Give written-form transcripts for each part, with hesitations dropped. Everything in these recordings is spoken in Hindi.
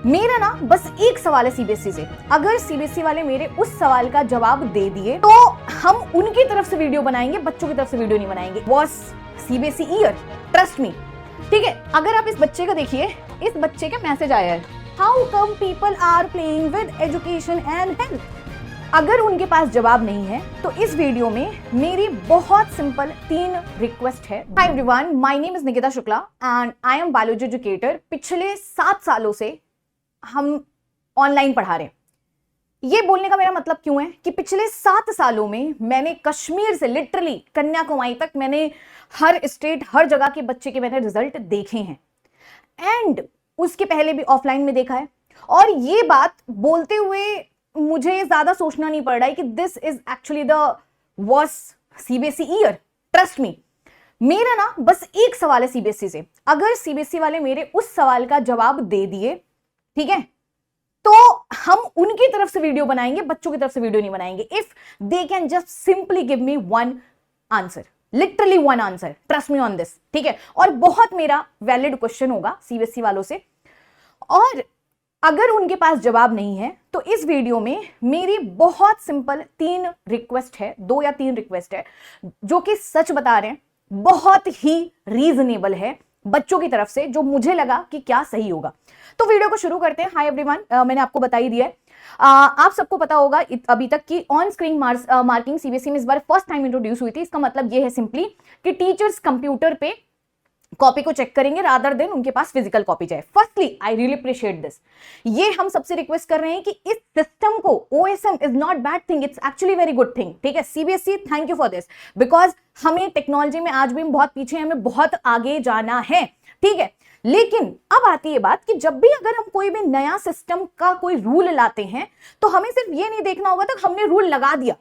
मेरा ना बस एक सवाल है सीबीएसई से। अगर सीबीएसई वाले मेरे उस सवाल का जवाब दे दिए तो हम उनकी तरफ से वीडियो बनाएंगे, बच्चों की तरफ से वीडियो नहीं बनाएंगे। वॉस सीबीएसई ईयर, ट्रस्ट मी। ठीक है, अगर आप इस बच्चे का देखिए, इस बच्चे का मैसेज आया है, how come people are playing with education and health. अगर उनके पास जवाब नहीं है तो इस वीडियो में मेरी बहुत सिंपल 3 रिक्वेस्ट है। Hi everyone, my name is Nikita Shukla and I am biology educator. पिछले 7 सालों से हम ऑनलाइन पढ़ा रहे हैं। ये बोलने का मेरा मतलब क्यों है कि पिछले 7 सालों में मैंने कश्मीर से लिटरली कन्याकुमारी तक मैंने हर स्टेट, हर जगह के बच्चे के मैंने रिजल्ट देखे हैं एंड उसके पहले भी ऑफलाइन में देखा है। और ये बात बोलते हुए मुझे ज्यादा सोचना नहीं पड़ रहा है कि this is actually the worst CBSE year, trust मी। मेरा ना बस एक सवाल है सीबीएसई से। अगर सीबीएसई वाले मेरे उस सवाल का जवाब दे दिए, ठीक है, तो हम उनकी तरफ से वीडियो बनाएंगे, बच्चों की तरफ से वीडियो नहीं बनाएंगे। If they can just simply give me 1 answer, literally 1 answer, trust me on this. ठीक है, और बहुत मेरा वैलिड क्वेश्चन होगा सीबीएसई वालों से। और अगर उनके पास जवाब नहीं है तो इस वीडियो में मेरी बहुत सिंपल 3 रिक्वेस्ट है, 2 या 3 रिक्वेस्ट है, जो कि सच बता रहे हैं, बहुत ही रीजनेबल है बच्चों की तरफ से, जो मुझे लगा कि क्या सही होगा। तो वीडियो को शुरू करते हैं। हाय एवरीवन, मैंने आपको बता ही दिया है, आप सबको पता होगा अभी तक कि ऑन स्क्रीन मार्किंग सीबीएसई में इस बार फर्स्ट टाइम इंट्रोड्यूस हुई थी। इसका मतलब ये है सिंपली कि टीचर्स कंप्यूटर पे कॉपी को चेक करेंगे रादर देन उनके पास फिजिकल कॉपी जाए। Firstly I really appreciate this. ये हम सबसे रिक्वेस्ट कर रहे हैं कि इस सिस्टम को, OSM is not bad thing, it's actually very good thing. ठीक है, CBSE thank you for this, because हमें टेक्नोलॉजी में आज भी हम बहुत पीछे हैं, हमें बहुत आगे जाना है। ठीक है, लेकिन अब आती है बात कि जब भी अगर हम कोई भी नया सिस्टम का कोई रूल लाते हैं तो हमें सिर्फ ये नहीं देखना होगा तक हमने रूल लगा दिया,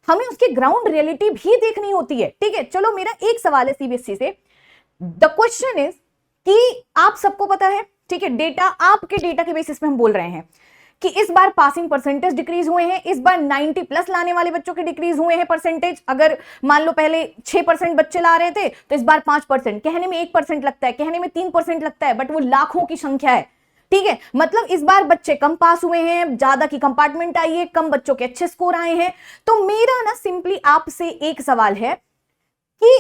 हमें उसकी ग्राउंड रियलिटी भी देखनी होती है। ठीक है, चलो मेरा एक सवाल है सीबीएसई से। द क्वेश्चन इज कि आप सबको पता है, ठीक है, डेटा, आपके डेटा के बेसिस पे हम बोल रहे हैं कि इस बार पासिंग परसेंटेज डिक्रीज हुए हैं, इस बार 90+ लाने वाले बच्चों के डिक्रीज हुए हैं परसेंटेज। अगर मान लो पहले 6% बच्चे ला रहे थे तो इस बार 5%, कहने में 1% लगता है, कहने में 3% लगता है, बट वो लाखों की संख्या है। ठीक है, मतलब इस बार बच्चे कम पास हुए हैं, ज्यादा की कंपार्टमेंट आई है, कम बच्चों के अच्छे स्कोर आए हैं। तो मेरा ना सिंपली आपसे एक सवाल है कि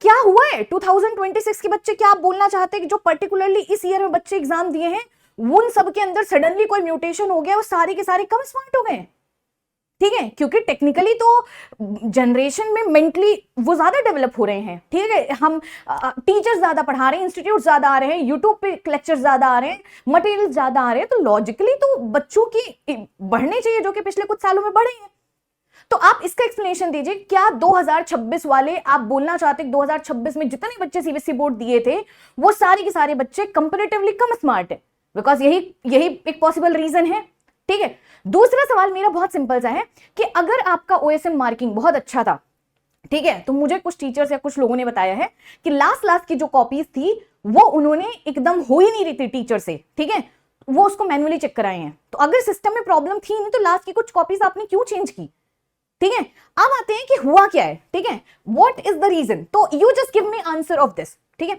क्या हुआ है 2026 के बच्चे, क्या आप बोलना चाहते हैं कि जो पर्टिकुलरली इस ईयर में बच्चे एग्जाम दिए हैं उन सब के अंदर सडनली कोई म्यूटेशन हो गया, वो सारे के सारे कम स्मार्ट हो गए? ठीक है, क्योंकि टेक्निकली तो जनरेशन में मेंटली वो ज्यादा डेवलप हो रहे हैं। ठीक है, हम टीचर्स ज्यादा पढ़ा रहे हैं, इंस्टीट्यूट ज्यादा आ रहे हैं, यूट्यूब पे लेक्चर ज्यादा आ रहे हैं, मटेरियल ज्यादा आ रहे हैं, तो लॉजिकली तो बच्चों की बढ़ने चाहिए, जो कि पिछले कुछ सालों में बढ़े हैं। तो आप इसका एक्सप्लेनेशन दीजिए, क्या 2026 वाले आप बोलना चाहते हैं 2026 में जितने बच्चे सीबीएसई बोर्ड दिए थे वो सारे के सारे बच्चे कंपैरेटिवली कम स्मार्ट है? बिकॉज यही एक पॉसिबल रीजन है। ठीक है, दूसरा सवाल मेरा बहुत सिंपल सा है कि अगर आपका ओएसएम मार्किंग बहुत अच्छा था, ठीक है, तो मुझे कुछ टीचर्स या कुछ लोगों ने बताया है कि लास्ट की जो कॉपीज थी वो उन्होंने एकदम हो ही नहीं रही थी टीचर से, ठीक है, वो उसको मैन्युअली चेक कराए हैं। तो अगर सिस्टम में प्रॉब्लम थी नहीं तो लास्ट की कुछ कॉपीज आपने क्यों चेंज की? ठीक है, अब आते हैं कि हुआ क्या है। ठीक है, व्हाट इज द रीजन? तो you just give me answer of this. ठीक है,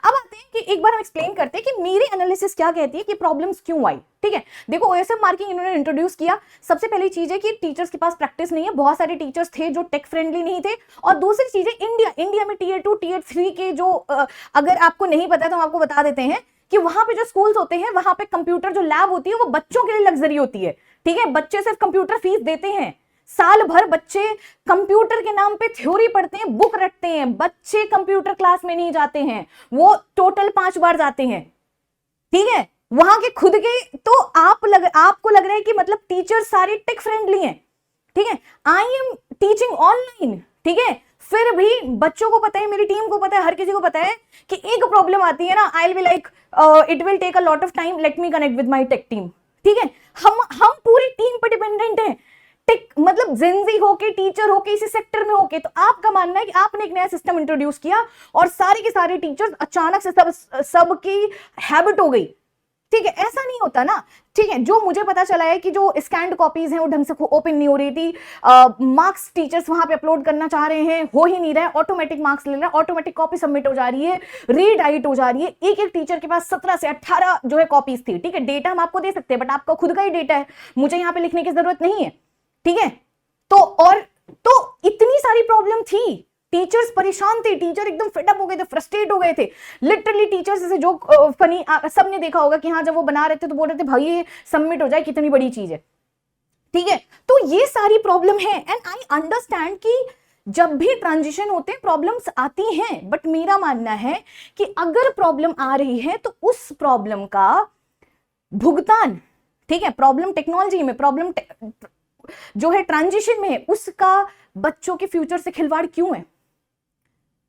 अब आते हैं कि एक बार हम एक्सप्लेन करते हैं कि मेरी एनालिसिस क्या कहती है कि प्रॉब्लम्स क्यों आई। ठीक है, देखो ओएसएम मार्किंग इन्होंने इंट्रोड्यूस किया, सबसे पहली चीज है कि टीचर्स के पास प्रैक्टिस नहीं है, बहुत सारे टीचर्स थे जो टेक फ्रेंडली नहीं थे। और दूसरी चीज है इंडिया में टियर 2 टियर 3 के जो अगर आपको नहीं पता तो हम आपको बता देते हैं कि वहां पे जो स्कूल्स होते हैं वहां पे कंप्यूटर जो लैब होती है वो बच्चों के लिए लग्जरी होती है। ठीक है, बच्चे सिर्फ कंप्यूटर फीस देते हैं, साल भर बच्चे कंप्यूटर के नाम पे थ्योरी पढ़ते हैं, बुक रटते हैं, बच्चे कंप्यूटर क्लास में नहीं जाते हैं, वो टोटल 5 बार जाते हैं। ठीक है, वहां के खुद के, तो आपको लग रहा है कि मतलब टीचर सारे टेक फ्रेंडली हैं। ठीक है, आई एम टीचिंग ऑनलाइन। ठीक है, फिर भी बच्चों को पता है, मेरी टीम को पता है, हर किसी को पता है कि एक प्रॉब्लम आती है ना, I will like it will take a lot of time, let me connect with my tech team. ठीक है, हम पूरी टीम पर डिपेंडेंट हैं, टेक मतलब जेनजी होके, टीचर होके, इसी सेक्टर में होके। तो आपका मानना है कि आपने एक नया सिस्टम इंट्रोड्यूस किया और सारे के सारे टीचर्स अचानक से सबकी हैबिट हो गई ठीक है, ऐसा नहीं होता ना। ठीक है, जो मुझे पता चला है कि जो स्कैन्ड कॉपीज हैं वो ढंग से ओपन नहीं हो रही थी, मार्क्स टीचर्स वहां पे अपलोड करना चाह रहे हैं, हो ही नहीं रहा है, ऑटोमेटिक मार्क्स ले रहा है, ऑटोमेटिक कॉपी सबमिट हो जा रही है, रीडाइट हो जा रही है। एक एक टीचर के पास 17 से 18 जो है कॉपीज थी। ठीक है, डेटा हम आपको दे सकते हैं, बट आपका खुद का ही डेटा है, मुझे यहाँ पे लिखने की जरूरत नहीं है। ठीक है, तो इतनी सारी प्रॉब्लम थी, टीचर्स परेशान थे, टीचर एकदम फेडअप हो गए थे, फ्रस्ट्रेट हो गए थे। लिटरली टीचर्स से जो फनी सबने देखा होगा कि हाँ जब वो बना रहे थे तो बोल रहे थे भाई ये सबमिट हो जाए, कितनी बड़ी चीज है। ठीक है, तो ये सारी प्रॉब्लम है एंड आई अंडरस्टैंड कि जब भी ट्रांजिशन होते हैं प्रॉब्लम्स आती हैं, बट मेरा मानना है कि अगर प्रॉब्लम आ रही है तो उस प्रॉब्लम का भुगतान, ठीक है, प्रॉब्लम टेक्नोलॉजी में, प्रॉब्लम जो है ट्रांजिशन में है, उसका बच्चों के फ्यूचर से खिलवाड़ क्यों है,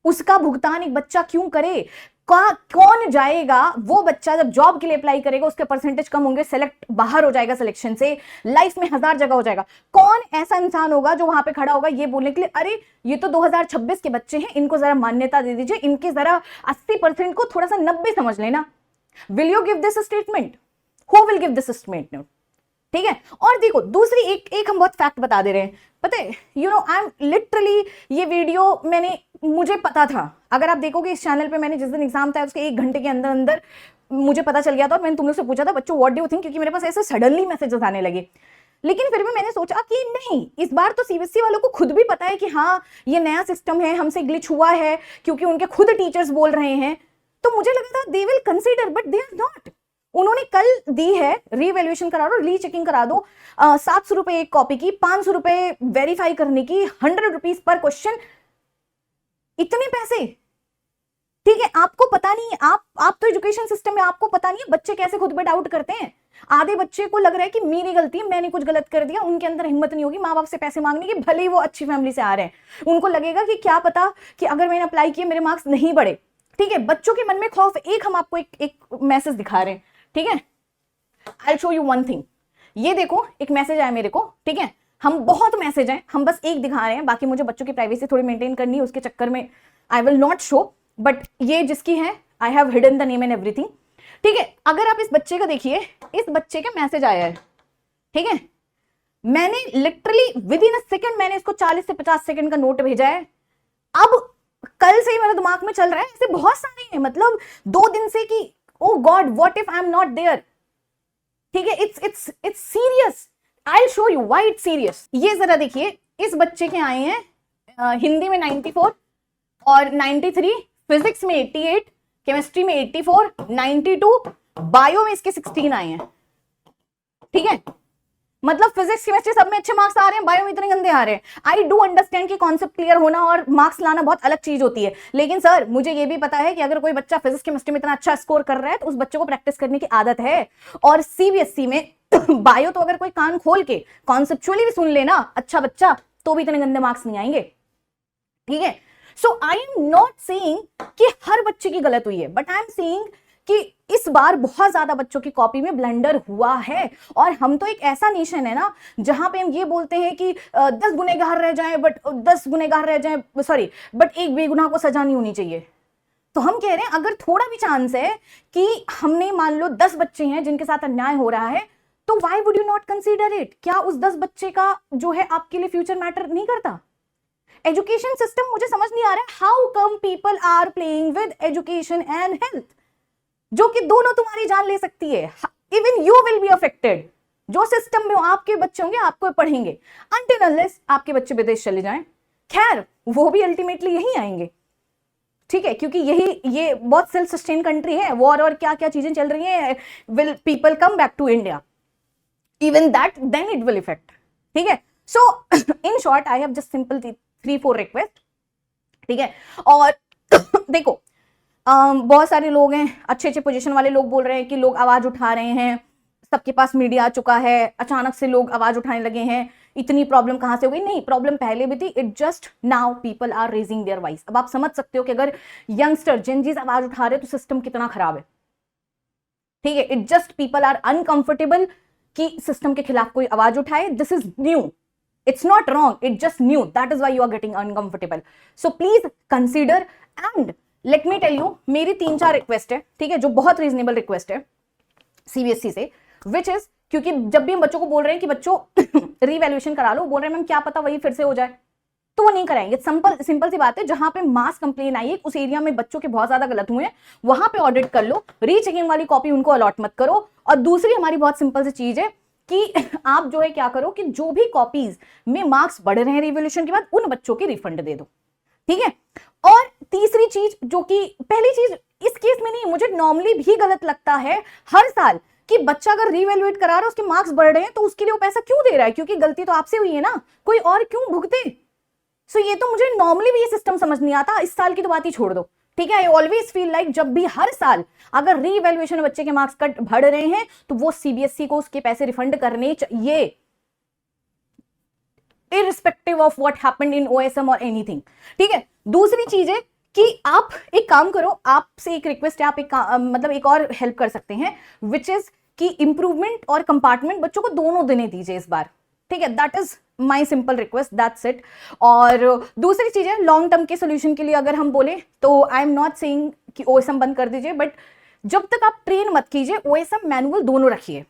उसका भुगतान एक बच्चा क्यों करे? कौन जाएगा? वो बच्चा जब जॉब के लिए अप्लाई करेगा उसके परसेंटेज कम होंगे, सेलेक्ट बाहर हो जाएगा सिलेक्शन से, लाइफ में 1000 जगह हो जाएगा। कौन ऐसा इंसान होगा जो वहां पे खड़ा होगा ये बोलने के लिए अरे ये तो 2026 के बच्चे हैं, इनको जरा मान्यता दे दीजिए, इनके जरा 80% को थोड़ा सा 90 समझ लेना। Will you give this statement? Who will give this statement? ठीक है, और देखो दूसरी एक हम बहुत फैक्ट बता दे रहे हैं, पता है, you no I am literally, ये वीडियो मुझे पता था, अगर आप देखोगे इस चैनल पे मैंने जिस दिन एग्जाम था उसके 1 घंटे के अंदर अंदर मुझे पता चल गया था, और मैंने तुम लोग से पूछा था बच्चों व्हाट डू यू थिंक, क्योंकि मेरे पास ऐसे सडनली मैसेजेस आने लगे। लेकिन फिर भी मैंने सोचा कि नहीं, इस बार तो सीबीएसई वालों को खुद भी पता है कि हाँ ये नया सिस्टम है, हमसे ग्लिच हुआ है, क्योंकि उनके खुद टीचर्स बोल रहे हैं, तो मुझे लगा था they will consider, but they are not. उन्होंने कल दी है, रीवैल्यूएशन करा दो, रीचेकिंग करा दो, 700 रुपए एक कॉपी की, 500 रुपए वेरीफाई करने की, 100 रुपीज पर क्वेश्चन, इतने पैसे। ठीक है, आपको पता नहीं है, आप तो एजुकेशन सिस्टम में, आपको पता नहीं है बच्चे कैसे खुद पे डाउट करते हैं। आधे बच्चे को लग रहा है कि मेरी गलती है, मैंने कुछ गलत कर दिया, उनके अंदर हिम्मत नहीं होगी माँ बाप से पैसे मांगने की, भले ही वो अच्छी फैमिली से आ रहे हैं, उनको लगेगा कि क्या पता कि अगर मैंने अप्लाई किया मेरे मार्क्स नहीं बढ़े। ठीक है, बच्चों के मन में खौफ। एक हम आपको एक मैसेज दिखा रहे हैं, ठीक है, I show you one thing. ये देखो एक मैसेज आया मेरे को, ठीक है, हम बहुत मैसेज हैं, हम बस एक दिखा रहे हैं, बाकी मुझे बच्चों की प्राइवेसी थोड़ी मेंटेन करनी है, उसके चक्कर में I will not show, but ये जिसकी है I have hidden the name and everything. ठीक है, अगर आप इस बच्चे का देखिए, इस बच्चे का मैसेज आया है, ठीक है, मैंने literally with in a second मैंने इसको 40 से 50 सेकंड का नोट भेजा है। अब कल से ही मेरे दिमाग में चल रहा है, ऐसे बहुत सारे हैं, मतलब 2 दिन से कि oh God what if I am not there. ठीक है, it's serious, I will show you why it's serious. ये जरा देखिए, इस बच्चे के आए हैं हिंदी में 94 और 93, फिजिक्स में 88, केमिस्ट्री में 84, 92, बायो में इसके 16 आए हैं। ठीक है, मतलब फिजिक्स केमिस्ट्री सब में अच्छे मार्क्स आ रहे हैं, बायो में इतने गंदे आ रहे हैं। आई डू अंडरस्टैंड कि कॉन्सेप्ट क्लियर होना और मार्क्स लाना बहुत अलग चीज होती है, लेकिन सर मुझे ये भी पता है कि अगर कोई बच्चा फिजिक्स केमिस्ट्री में इतना अच्छा स्कोर कर रहा है तो उस बच्चे को प्रैक्टिस करने की आदत है। और सीबीएसई में बायो तो अगर कोई कान खोल के कॉन्सेप्चुअली भी सुन लेना अच्छा बच्चा, तो भी इतने गंदे मार्क्स नहीं आएंगे। ठीक है, सो आई एम नॉट सेइंग कि हर बच्चे की गलत हुई है, बट आई एम सेइंग कि इस बार बहुत ज्यादा बच्चों की कॉपी में ब्लंडर हुआ है। और हम तो एक ऐसा नेशन है ना जहां पे हम ये बोलते हैं कि 10 गुनहगार रह जाएं, बट 10 गुनहगार रह जाएं, सॉरी, बट एक बेगुनाह को सजा नहीं होनी चाहिए। तो हम कह रहे हैं अगर थोड़ा भी चांस है कि हमने मान लो 10 बच्चे हैं जिनके साथ अन्याय हो रहा है, तो why would you not consider it? क्या उस 10 बच्चे का जो है आपके लिए फ्यूचर मैटर नहीं करता? एजुकेशन सिस्टम मुझे समझ नहीं आ रहा है, how come people are playing with education and health, जो कि दोनों तुम्हारी जान ले सकती है। Even you will be affected. जो सिस्टम में आपके बच्चे होंगे आपको पढ़ेंगे, अनटिल अनलेस आपके बच्चे विदेश चले जाएं, खैर वो भी अल्टीमेटली यही आएंगे। ठीक है, क्योंकि ये बहुत सेल्फ सस्टेन कंट्री है, वॉर और क्या क्या चीजें चल रही हैं, will people come back to India, even that then it will effect. ठीक है, so in short I have just simple 3-4 request. ठीक है, और देखो बहुत सारे लोग हैं, अच्छे अच्छे पोजीशन वाले लोग बोल रहे हैं कि लोग आवाज उठा रहे हैं, सबके पास मीडिया आ चुका है, अचानक से लोग आवाज उठाने लगे हैं, इतनी प्रॉब्लम कहां से हो गई? नहीं, प्रॉब्लम पहले भी थी, it just now people are raising their voice. अब आप समझ सकते हो कि अगर यंगस्टर जेनजीज आवाज उठा रहे तो सिस्टम कितना खराब है। ठीक है, it just people are uncomfortable कि सिस्टम के खिलाफ कोई आवाज उठाए। This is new, it's not wrong, it's just new, that is why you are getting uncomfortable, so please consider and let me tell you, मेरी 3-4 रिक्वेस्ट है, ठीक है, जो बहुत रीजनेबल रिक्वेस्ट है। सीबीएसई से, विच इज, क्योंकि जब भी हम बच्चों को बोल रहे हैं कि बच्चों रीवैल्यूएशन करा लो, बोल रहे हैं मैम क्या पता वही फिर से हो जाए, तो वो नहीं कराएंगे। सिंपल सी बात है, जहां पे मास कंप्लेन आई है उस एरिया में बच्चों के बहुत ज्यादा गलत हुए हैं, वहां पे ऑडिट कर लो, रीचेकिंग वाली कॉपी उनको अलॉट मत करो। और दूसरी हमारी बहुत सिंपल सी चीज है कि आप जो है क्या करो कि जो भी कॉपीज में मार्क्स बढ़ रहे हैं रिवोल्यूशन के बाद, उन बच्चों की रिफंड दे दो, ठीक है। और तीसरी चीज, जो कि पहली चीज इस केस में नहीं, मुझे नॉर्मली भी गलत लगता है हर साल कि बच्चा अगर रीवैल्यूएट करा रहा है, उसके मार्क्स बढ़ रहे हैं, तो उसके लिए वो पैसा क्यों दे रहा है, क्योंकि गलती तो आपसे हुई है ना, कोई और क्यों भुगते। सो ये तो मुझे नॉर्मली भी ये सिस्टम समझ नहीं आता, इस साल की तो बात ही छोड़ दो, ठीक है। आई ऑलवेज फील लाइक जब भी हर साल अगर रीवैल्यूएशन में बच्चे के मार्क्स कट बढ़ रहे हैं, तो वो सीबीएसई को उसके पैसे रिफंड करने चाहिए, irrespective of what happened in OSM और एनीथिंग, ठीक है। दूसरी चीज है कि आप एक काम करो, आपसे एक रिक्वेस्ट है, आप मतलब एक और हेल्प कर सकते हैं, विच इज कि इंप्रूवमेंट और कंपार्टमेंट बच्चों को दोनों देने दीजिए इस बार, ठीक है। That is my simple request, that's it. और दूसरी चीज है, लॉन्ग टर्म के सोल्यूशन के लिए अगर हम बोले तो आई एम नॉट सेइंग कि ओएसएम बंद कर दीजिए, बट जब तक आप ट्रेन मत कीजिए, ओएसएम मैनुअल दोनों रखिए,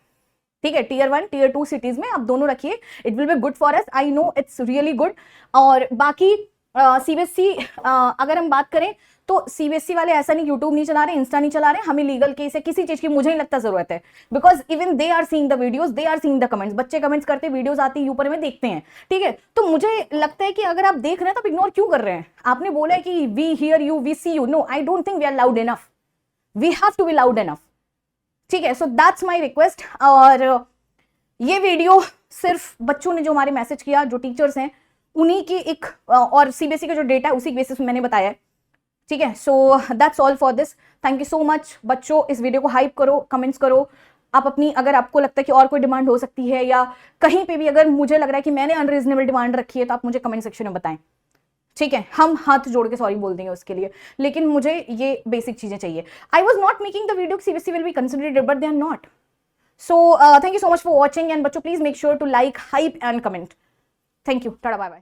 ठीक है। टीयर 1 टीयर 2 सिटीज में आप दोनों रखिए, it will be good for us, I know it's really good. और बाकी सीबीएसई अगर हम बात करें तो सीबीएसई वाले ऐसा नहीं यूट्यूब नहीं चला रहे, इंस्टा नहीं चला रहे, हमें लीगल केस है किसी चीज की मुझे नहीं लगता जरूरत है, because even they are seeing the videos, they are seeing the comments, बच्चे कमेंट्स करते, वीडियोस आती है ऊपर में देखते हैं, ठीक है। तो मुझे लगता है कि अगर आप देख रहे हैं तो आप इग्नोर क्यों कर रहे हैं। आपने बोला है कि we hear you, we see you, no I don't think we are loud enough, we have to be loud enough, ठीक है। So that's my request. और ये वीडियो सिर्फ बच्चों ने जो हमारे मैसेज किया, जो टीचर्स हैं उन्हीं की एक और सीबीएसई का जो डेटा है उसी बेसिस पे मैंने बताया है, ठीक है। So that's all for this, thank you so much. बच्चों इस वीडियो को हाइप करो, कमेंट्स करो, आप अपनी, अगर आपको लगता है कि और कोई डिमांड हो सकती है या कहीं पे भी अगर मुझे लग रहा है कि मैंने अनरीजनेबल डिमांड रखी है, तो आप मुझे कमेंट सेक्शन में बताएं, ठीक है। हम हाथ जोड़ के सॉरी बोल देंगे उसके लिए, लेकिन मुझे ये बेसिक चीजें चाहिए। I was not making the video CBSE will be considerated, but they are not. So thank you so much for watching, and बच्चों please make sure to like, hype and comment. Thank you. Tada, bye bye.